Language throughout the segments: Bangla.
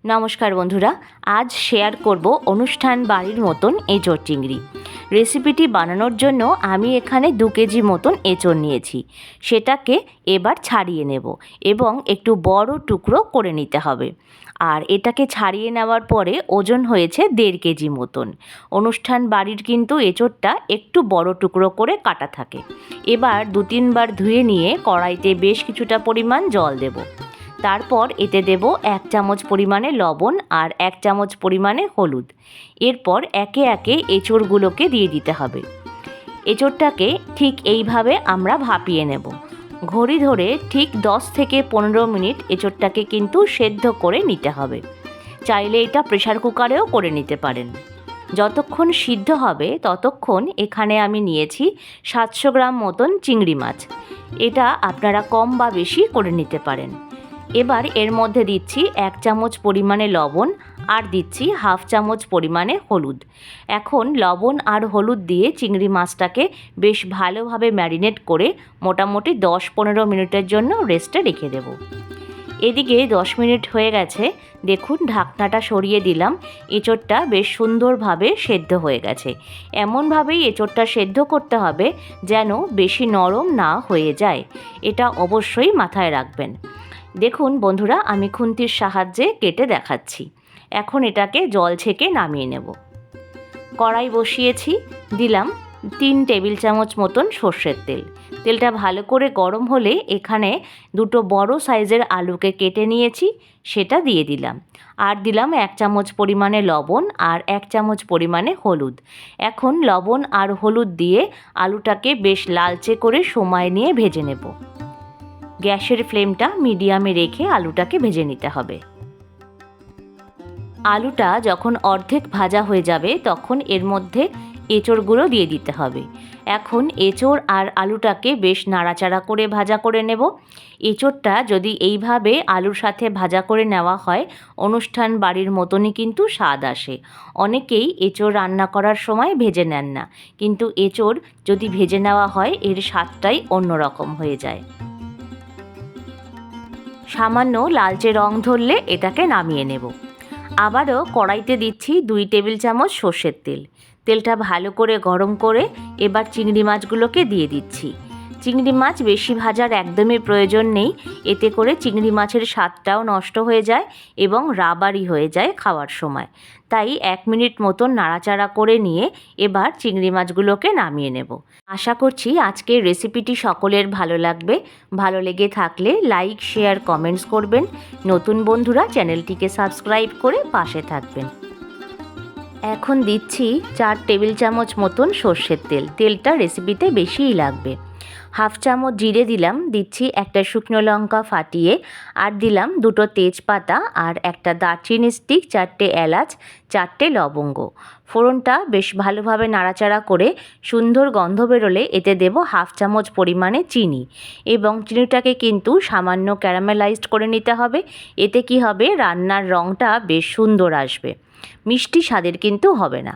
নমস্কার বন্ধুরা, আজ শেয়ার করব অনুষ্ঠান বাড়ির মতন এঁচোড় চিংড়ি রেসিপিটি বানানোর জন্য আমি এখানে 2 কেজি মতন এঁচোড় নিয়েছি। সেটাকে এবার ছাড়িয়ে নেব এবং একটু বড় টুকরো করে নিতে হবে। আর এটাকে ছাড়িয়ে নেওয়ার পরে ওজন হয়েছে 1.5 কেজি মতন। অনুষ্ঠান বাড়ির কিন্তু এঁচোড়টা একটু বড় টুকরো করে কাটা থাকে। এবার 2-3 বার ধুয়ে নিয়ে কড়াইতে বেশ কিছুটা পরিমাণ জল দেব। তারপর এতে দেব 1 চামচ পরিমাণে লবণ আর 1 চামচ পরিমাণে হলুদ। এরপর একে একে এঁচোড়গুলোকে দিয়ে দিতে হবে। এঁচোড়টাকে ঠিক এইভাবে আমরা ভাপিয়ে নেব। ঘড়ি ধরে ঠিক 10 থেকে 15 মিনিট এঁচোড়টাকে কিন্তু সেদ্ধ করে নিতে হবে। চাইলে এটা প্রেসার কুকারেও করে নিতে পারেন। যতক্ষণ সিদ্ধ হবে ততক্ষণ এখানে আমি নিয়েছি 700 গ্রাম মতন চিংড়ি মাছ। এটা আপনারা কম বা বেশি করে নিতে পারেন। এবার এর মধ্যে দিচ্ছি 1 চামচ পরিমাণে লবণ আর দিচ্ছি 1/2 চামচ পরিমাণে হলুদ। এখন লবণ আর হলুদ দিয়ে চিংড়ি মাছটাকে বেশ ভালোভাবে ম্যারিনেট করে মোটামুটি 10-15 মিনিটের জন্য রেস্টে রেখে দেব। এদিকে 10 মিনিট হয়ে গেছে, দেখুন ঢাকনাটা সরিয়ে দিলাম। এঁচোড়টা বেশ সুন্দরভাবে সেদ্ধ হয়ে গেছে। এমনভাবেই এঁচোড়টা সেদ্ধ করতে হবে যেন বেশি নরম না হয়ে যায়, এটা অবশ্যই মাথায় রাখবেন। দেখুন বন্ধুরা, আমি খুন্তির সাহায্যে কেটে দেখাচ্ছি। এখন এটাকে জল ছেঁকে নামিয়ে নেব। কড়াই বসিয়েছি, দিলাম 3 টেবিল চামচ মতন সর্ষের তেল। তেলটা ভালো করে গরম হলে এখানে 2 বড় সাইজের আলুকে কেটে নিয়েছি, সেটা দিয়ে দিলাম। আর দিলাম 1 চামচ পরিমাণে লবণ আর 1 চামচ পরিমাণে হলুদ। এখন লবণ আর হলুদ দিয়ে আলুটাকে বেশ লালচে করে সময় নিয়ে ভেজে নেব। গ্যাসের ফ্লেমটা মিডিয়ামে রেখে আলুটাকে ভেজে নিতে হবে। আলুটা যখন অর্ধেক ভাজা হয়ে যাবে তখন এর মধ্যে এঁচোড়গুলো দিয়ে দিতে হবে। এখন এঁচোড় আর আলুটাকে বেশ নাড়াচাড়া করে ভাজা করে নেব। এঁচোড়টা যদি এইভাবে আলুর সাথে ভাজা করে নেওয়া হয় অনুষ্ঠান বাড়ির মতনই কিন্তু স্বাদ আসে। অনেকেই এঁচোড় রান্না করার সময় ভেজে নেন না, কিন্তু এঁচোড় যদি ভেজে নেওয়া হয় এর স্বাদটাই অন্যরকম হয়ে যায়। সামান্য লালচে রং ধরলে এটাকে নামিয়ে নেব। আবারও কড়াইতে দিচ্ছি 2 টেবিল চামচ সর্ষের তেল। তেলটা ভালো করে গরম করে এবার চিংড়ি মাছগুলোকে দিয়ে দিচ্ছি। চিংড়ি মাছ বেশি ভাজার একদমই প্রয়োজন নেই, এতে করে চিংড়ি মাছের স্বাদটাও নষ্ট হয়ে যায় এবং রাবারি হয়ে যায় খাওয়ার সময়। তাই 1 মিনিট মতন নাড়াচাড়া করে নিয়ে এবার চিংড়ি মাছগুলোকে নামিয়ে নেব। আশা করছি আজকের রেসিপিটি সকলের ভালো লাগবে। ভালো লেগে থাকলে লাইক, শেয়ার, কমেন্টস করবেন। নতুন বন্ধুরা চ্যানেলটিকে সাবস্ক্রাইব করে পাশে থাকবেন। এখন দিচ্ছি 4 টেবিল চামচ মতন সর্ষের তেল। তেলটা রেসিপিতে বেশিই লাগবে। 1/2 চামচ জিরে দিলাম, দিচ্ছি 1টা শুকনো লঙ্কা ফাটিয়ে, আর দিলাম 2টো তেজপাতা আর 1টা দারচিনি স্টিক, 4টে এলাচ, 4টে লবঙ্গ। ফোড়নটা বেশ ভালোভাবে নাড়াচাড়া করে সুন্দর গন্ধ বেরোলে এতে দেব 1/2 চামচ পরিমাণে চিনি, এবং চিনিটাকে কিন্তু সামান্য ক্যারামেলাইজড করে নিতে হবে। এতে কি হবে, রান্নার রঙটা বেশ সুন্দর আসবে, মিষ্টি স্বাদের কিন্তু হবে না।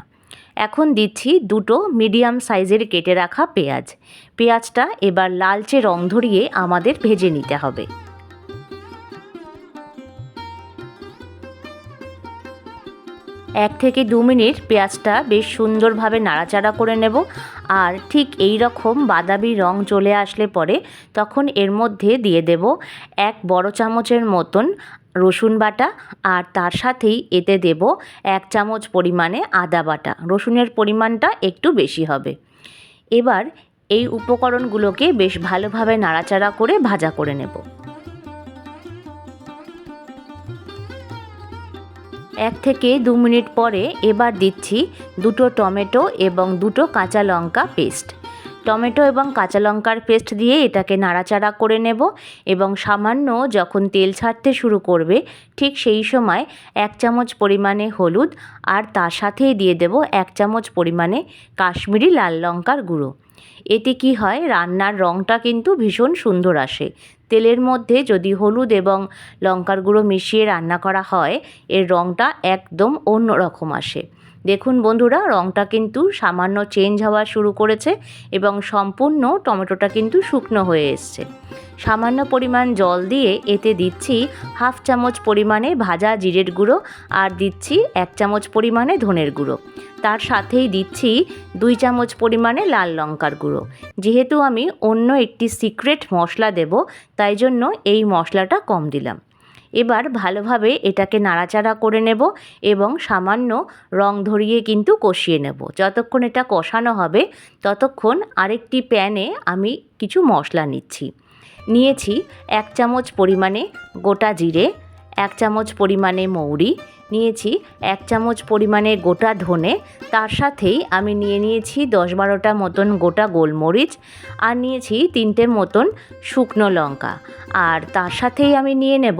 এখন দিচ্ছি 2টো মিডিয়াম সাইজের কেটে রাখা পেঁয়াজ। পেঁয়াজটা এবার লালচে রং ধরিয়ে আমাদের ভেজে নিতে হবে। 1 থেকে 2 মিনিট পেঁয়াজটা বেশ সুন্দরভাবে নাড়াচাড়া করে নেব। আর ঠিক এই রকম বাদামি রং চলে আসলে পরে তখন এর মধ্যে দিয়ে দেব 1 বড় চামচের মতন রসুন বাটা, আর তার সাথেই এতে দেব 1 চামচ পরিমাণে আদা বাটা। রসুনের পরিমাণটা একটু বেশি হবে। এবার এই উপকরণগুলোকে বেশ ভালোভাবে নাড়াচাড়া করে ভাজা করে নেব। 1 থেকে 2 মিনিট পরে এবার দিচ্ছি 2টো টমেটো এবং 2টো কাঁচা লঙ্কা পেস্ট। টমেটো এবং কাঁচা লঙ্কার পেস্ট দিয়ে এটাকে নাড়াচাড়া করে নেব, এবং সামান্য যখন তেল ছাড়তে শুরু করবে ঠিক সেই সময় 1 চামচ পরিমাণে হলুদ, আর তার সাথেই দিয়ে দেব 1 চামচ পরিমাণে কাশ্মীরি লাল লঙ্কার গুঁড়ো। এতে কি হয়, রান্নার রঙটা কিন্তু ভীষণ সুন্দর আসে। তেলের মধ্যে যদি হলুদ এবং লঙ্কার গুঁড়ো মিশিয়ে রান্না করা হয় এর রঙটা একদম অন্য রকম আসে। দেখুন বন্ধুরা, রঙটা কিন্তু সামান্য চেঞ্জ হওয়া শুরু করেছে এবং সম্পূর্ণ টমেটোটা কিন্তু শুকনো হয়ে এসছে। সামান্য পরিমাণ জল দিয়ে এতে দিচ্ছি হাফ চামচ পরিমাণে ভাজা জিরের গুঁড়ো আর দিচ্ছি 1 চামচ পরিমাণে ধনের গুঁড়ো। তার সাথেই দিচ্ছি 2 চামচ পরিমাণে লাল লঙ্কার গুঁড়ো। যেহেতু আমি অন্য একটি সিক্রেট মশলা দেব, তাই জন্য এই মশলাটা কম দিলাম। এবার ভালোভাবে এটাকে নাড়াচাড়া করে নেব এবং সামান্য রং ধরিয়ে কিন্তু কষিয়ে নেব। যতক্ষণ এটা কষানো হবে ততক্ষণ আরেকটি প্যানে আমি কিছু মশলা নিয়েছি 1 চামচ পরিমাণে গোটা জিরে, 1 চামচ পরিমাণে মৌরি, নিয়েছি 1 চামচ পরিমাণে গোটা ধনে, তার সাথেই আমি নিয়েছি 10-12টা মতন গোটা গোলমরিচ আর নিয়েছি 3টে মতন শুকনো লঙ্কা, আর তার সাথেই আমি নিয়ে নেব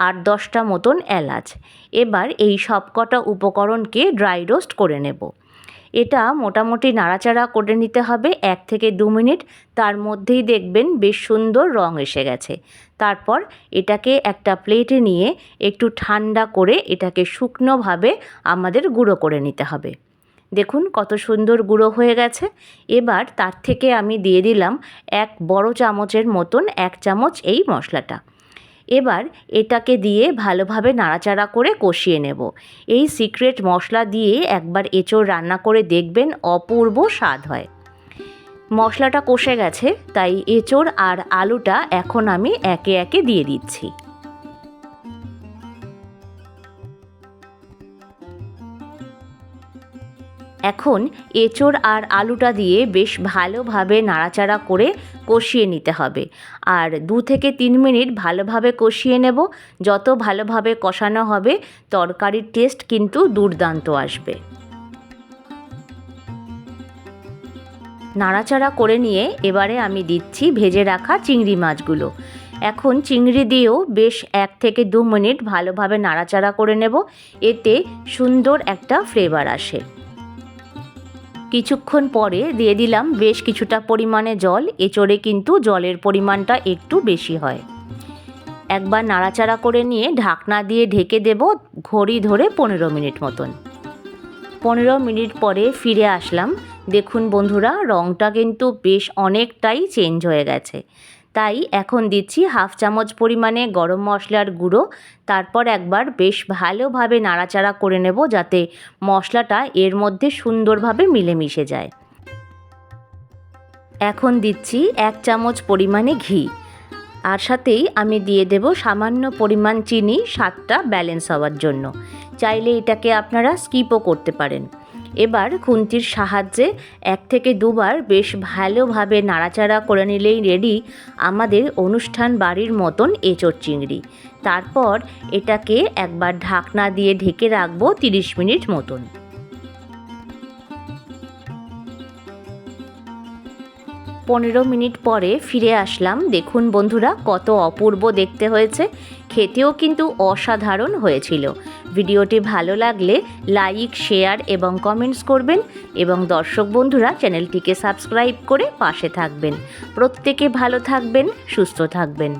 8-10টা মতন এলাচ। এবার এই সবকটা উপকরণকে ড্রাই রোস্ট করে নেব। এটা মোটামুটি নাড়াচাড়া করে নিতে হবে 1 থেকে 2 মিনিট। তার মধ্যেই দেখবেন বেশ সুন্দর রং এসে গেছে। তারপর এটাকে একটা প্লেটে নিয়ে একটু ঠান্ডা করে এটাকে শুকনোভাবে আমাদের গুঁড়ো করে নিতে হবে। দেখুন কত সুন্দর গুঁড়ো হয়ে গেছে। এবার তার থেকে আমি দিয়ে দিলাম 1 বড় চামচের মতন 1 চামচ এই মশলাটা। এবার এটাকে দিয়ে ভালোভাবে নাড়াচাড়া করে কষিয়ে নেব। এই সিক্রেট মশলা দিয়ে একবার এঁচোড় রান্না করে দেখবেন, অপূর্ব স্বাদ হয়। মশলাটা কষে গেছে, তাই এঁচোড় আর আলুটা এখন আমি একে একে দিয়ে দিচ্ছি। এখন এঁচোড় আর আলুটা দিয়ে বেশ ভালোভাবে নাড়াচাড়া করে কষিয়ে নিতে হবে। আর 2 থেকে 3 মিনিট ভালোভাবে কষিয়ে নেব। যত ভালোভাবে কষানো হবে তরকারির টেস্ট কিন্তু দুর্দান্ত আসবে। নাড়াচাড়া করে নিয়ে এবারে আমি দিচ্ছি ভেজে রাখা চিংড়ি মাছগুলো। এখন চিংড়ি দিয়েও বেশ 1 থেকে 2 মিনিট ভালোভাবে নাড়াচাড়া করে নেব। এতে সুন্দর একটা ফ্লেভার আসে। কিছুক্ষণ পরে দিয়ে দিলাম বেশ কিছুটা পরিমাণে জল। এঁচোড়ে কিন্তু জলের পরিমাণটা একটু বেশি হয়। একবার নাড়াচাড়া করে নিয়ে ঢাকনা দিয়ে ঢেকে দেব ঘড়ি ধরে 15 মিনিট মতন। 15 মিনিট পরে ফিরে আসলাম। দেখুন বন্ধুরা, রঙটা কিন্তু বেশ অনেকটাই চেঞ্জ হয়ে গেছে। তাই এখন দিচ্ছি হাফ চামচ পরিমাণে গরম মশলার গুঁড়ো। তারপর একবার বেশ ভালোভাবে নাড়াচাড়া করে নেব যাতে মশলাটা এর মধ্যে সুন্দরভাবে মিলেমিশে যায়। এখন দিচ্ছি 1 চামচ পরিমাণে ঘি, আর সাথেই আমি দিয়ে দেব সামান্য পরিমাণ চিনি স্বাদটা ব্যালেন্স হওয়ার জন্য। চাইলে এটাকে আপনারা স্কিপও করতে পারেন। এবার খুন্তির সাহায্যে 1 থেকে 2 বার বেশ ভালোভাবে নাড়াচাড়া করে নিলেই রেডি আমাদের অনুষ্ঠান বাড়ির মতন এঁচোড় চিংড়ি। তারপর এটাকে একবার ঢাকনা দিয়ে ঢেকে রাখবো 30 মিনিট মতন। 15 মিনিট পরে ফিরে আসলাম। দেখুন বন্ধুরা, কত অপূর্ব দেখতে হয়েছে। খেতেও কিন্তু অসাধারণ হয়েছিল। ভিডিওটি ভালো লাগলে লাইক, শেয়ার এবং কমেন্টস করবেন এবং দর্শক বন্ধুরা চ্যানেলটিকে সাবস্ক্রাইব করে পাশে থাকবেন। প্রত্যেকে ভালো থাকবেন, সুস্থ থাকবেন।